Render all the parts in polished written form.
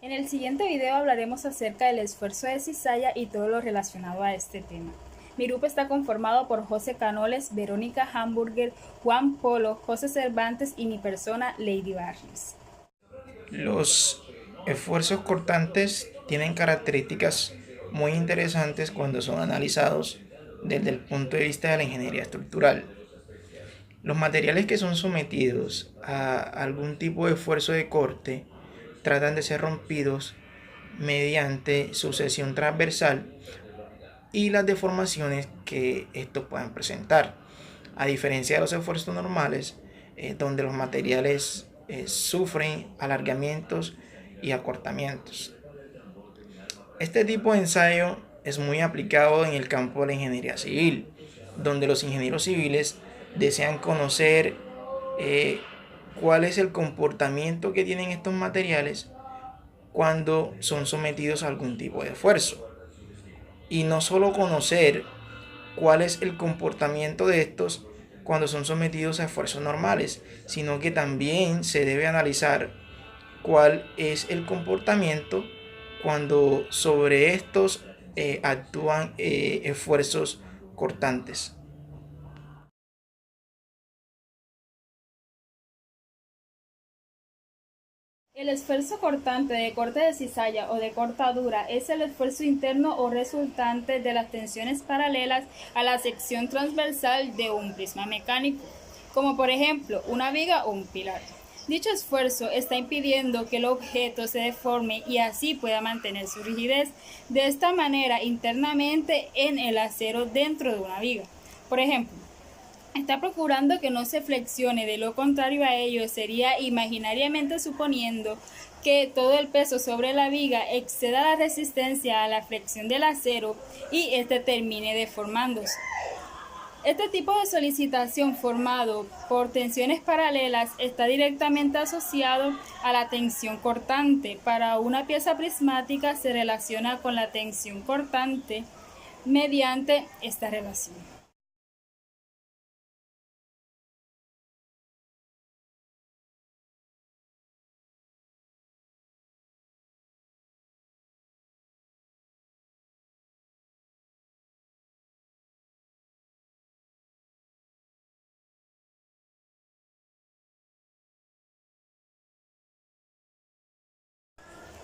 En el siguiente video hablaremos acerca del esfuerzo de cizalla y todo lo relacionado a este tema. Mi grupo está conformado por José Canoles, Verónica Hamburger, Juan Polo, José Cervantes y mi persona, Lady Barrios. Los esfuerzos cortantes tienen características muy interesantes cuando son analizados desde el punto de vista de la ingeniería estructural. Los materiales que son sometidos a algún tipo de esfuerzo de corte tratan de ser rompidos mediante sucesión transversal y las deformaciones que estos puedan presentar. A diferencia de los esfuerzos normales, donde los materiales sufren alargamientos y acortamientos. Este tipo de ensayo es muy aplicado en el campo de la ingeniería civil, donde los ingenieros civiles desean conocer eh, cuál es el comportamiento que tienen estos materiales cuando son sometidos a algún tipo de esfuerzo. Y no solo conocer cuál es el comportamiento de estos cuando son sometidos a esfuerzos normales, sino que también se debe analizar cuál es el comportamiento cuando sobre estos actúan esfuerzos cortantes. El esfuerzo cortante de corte de cizalla o de cortadura es el esfuerzo interno o resultante de las tensiones paralelas a la sección transversal de un prisma mecánico, como por ejemplo una viga o un pilar. Dicho esfuerzo está impidiendo que el objeto se deforme y así pueda mantener su rigidez de esta manera internamente en el acero dentro de una viga. Por ejemplo, está procurando que no se flexione, de lo contrario a ello sería imaginariamente suponiendo que todo el peso sobre la viga exceda la resistencia a la flexión del acero y este termine deformándose. Este tipo de solicitación formado por tensiones paralelas está directamente asociado a la tensión cortante. Para una pieza prismática se relaciona con la tensión cortante mediante esta relación.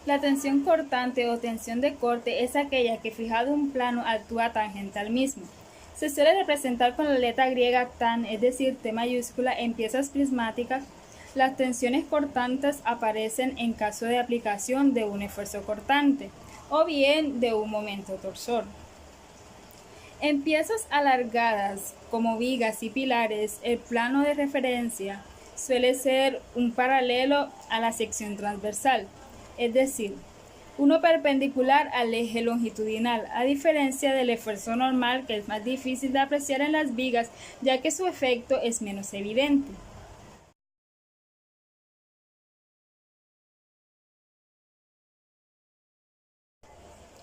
La tensión cortante o tensión de corte es aquella que fijado un plano actúa tangente al mismo. Se suele representar con la letra griega tan, es decir, T mayúscula, en piezas prismáticas. Las tensiones cortantes aparecen en caso de aplicación de un esfuerzo cortante o bien de un momento torsor. En piezas alargadas, como vigas y pilares, el plano de referencia suele ser un paralelo a la sección transversal, es decir, uno perpendicular al eje longitudinal, a diferencia del esfuerzo normal, que es más difícil de apreciar en las vigas, ya que su efecto es menos evidente.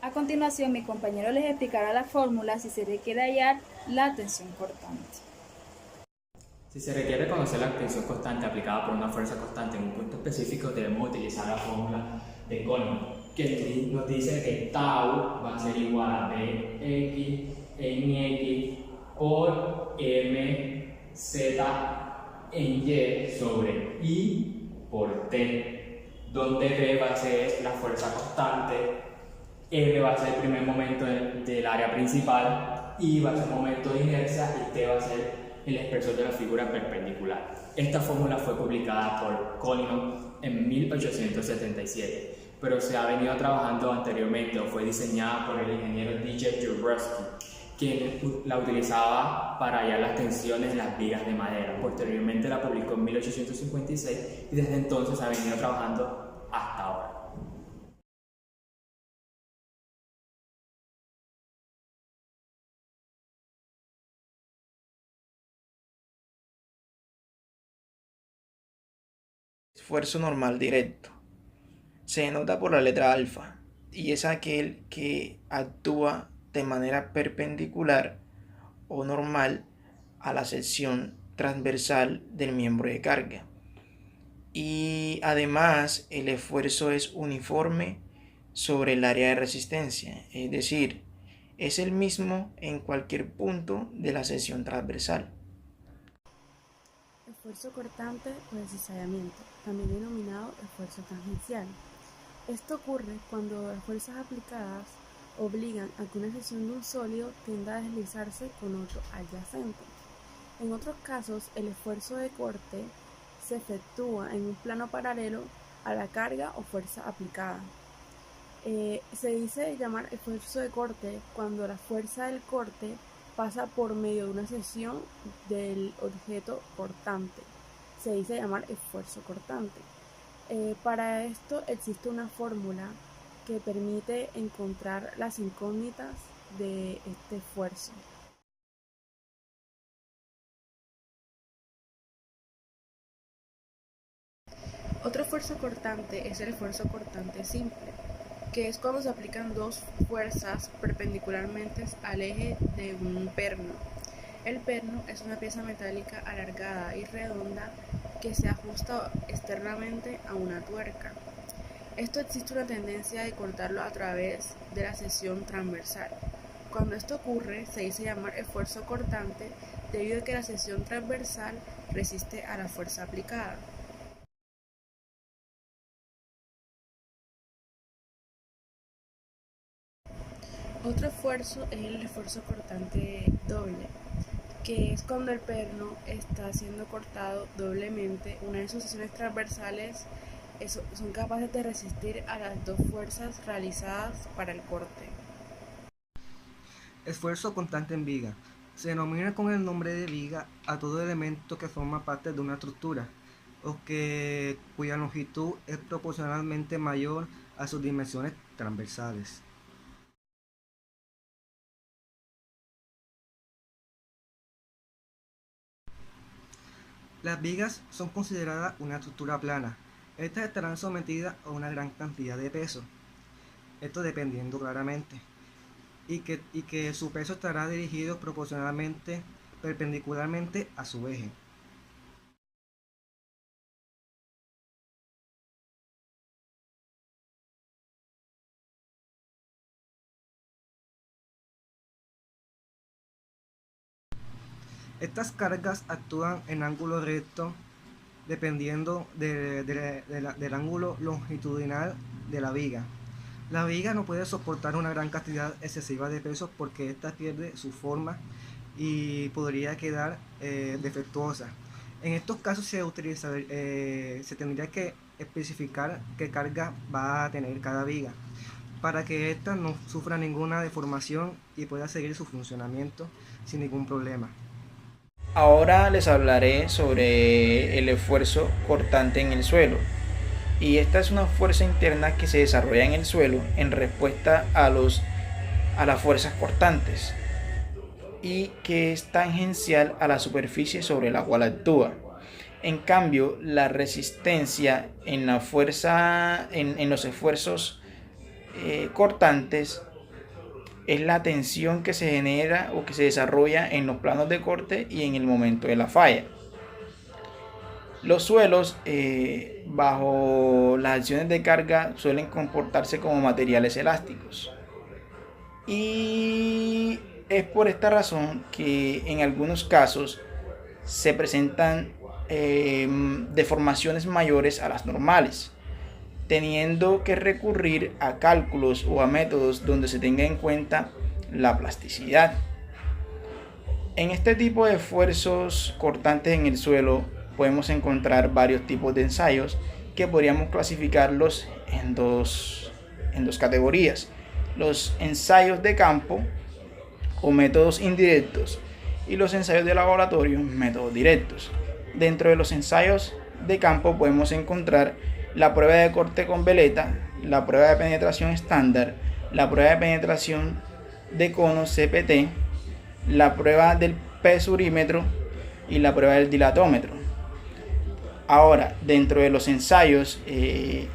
A continuación, mi compañero les explicará la fórmula si se requiere hallar la tensión cortante. Si se requiere conocer la tensión constante aplicada por una fuerza constante en un punto específico, debemos utilizar la fórmula de Coleman, que nos dice que tau va a ser igual a Bx en X por mz en Y sobre I por T, donde B va a ser la fuerza constante, R va a ser el primer momento del área principal, I va a ser el momento de inercia y T va a ser el espesor de la figura perpendicular. Esta fórmula fue publicada por Coleman en 1877, pero se ha venido trabajando anteriormente o fue diseñada por el ingeniero D.J. Jaworski, quien la utilizaba para hallar las tensiones en las vigas de madera. Posteriormente la publicó en 1856 y desde entonces ha venido trabajando hasta ahora. Esfuerzo normal directo. Se denota por la letra alfa y es aquel que actúa de manera perpendicular o normal a la sección transversal del miembro de carga. y además el esfuerzo es uniforme sobre el área de resistencia, es decir, es el mismo en cualquier punto de la sección transversal. Esfuerzo cortante o descizallamiento, también denominado esfuerzo tangencial. Esto ocurre cuando las fuerzas aplicadas obligan a que una sección de un sólido tienda a deslizarse con otro adyacente. En otros casos, el esfuerzo de corte se efectúa en un plano paralelo a la carga o fuerza aplicada. Se dice llamar esfuerzo de corte cuando la fuerza del corte pasa por medio de una sección del objeto cortante. Se dice llamar esfuerzo cortante. Para esto existe una fórmula que permite encontrar las incógnitas de este esfuerzo. Otro esfuerzo cortante es el esfuerzo cortante simple, que es cuando se aplican dos fuerzas perpendicularmente al eje de un perno. El perno es una pieza metálica alargada y redonda que se ajusta externamente a una tuerca. Esto existe una tendencia de cortarlo a través de la sección transversal. Cuando esto ocurre, se dice llamar esfuerzo cortante debido a que la sección transversal resiste a la fuerza aplicada. Otro esfuerzo es el esfuerzo cortante doble, que es cuando el perno está siendo cortado doblemente. Una de sus secciones transversales son capaces de resistir a las dos fuerzas realizadas para el corte. Esfuerzo constante en viga. Se denomina con el nombre de viga a todo elemento que forma parte de una estructura o cuya longitud es proporcionalmente mayor a sus dimensiones transversales. Las vigas son consideradas una estructura plana. Estas estarán sometidas a una gran cantidad de peso, esto dependiendo claramente, y que su peso estará dirigido proporcionalmente perpendicularmente a su eje. Estas cargas actúan en ángulo recto dependiendo del ángulo longitudinal de la viga. La viga no puede soportar una gran cantidad excesiva de peso porque ésta pierde su forma y podría quedar defectuosa. En estos casos se tendría que especificar qué carga va a tener cada viga para que ésta no sufra ninguna deformación y pueda seguir su funcionamiento sin ningún problema. Ahora les hablaré sobre el esfuerzo cortante en el suelo. Y esta es una fuerza interna que se desarrolla en el suelo en respuesta a las fuerzas cortantes y que es tangencial a la superficie sobre la cual actúa. En cambio, la resistencia en la fuerza en los esfuerzos cortantes es la tensión que se genera o que se desarrolla en los planos de corte y en el momento de la falla. Los suelos bajo las acciones de carga suelen comportarse como materiales elásticos. Y es por esta razón que en algunos casos se presentan deformaciones mayores a las normales, teniendo que recurrir a cálculos o a métodos donde se tenga en cuenta la plasticidad. En este tipo de esfuerzos cortantes en el suelo podemos encontrar varios tipos de ensayos que podríamos clasificarlos en dos categorías: los ensayos de campo o métodos indirectos y los ensayos de laboratorio, métodos directos. Dentro de los ensayos de campo podemos encontrar la prueba de corte con veleta, la prueba de penetración estándar, la prueba de penetración de cono CPT, la prueba del pesurímetro y la prueba del dilatómetro. Ahora, dentro de los ensayos de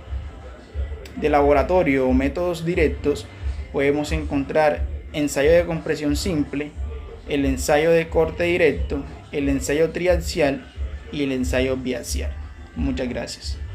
laboratorio o métodos directos, podemos encontrar ensayo de compresión simple, el ensayo de corte directo, el ensayo triaxial y el ensayo biaxial. Muchas gracias.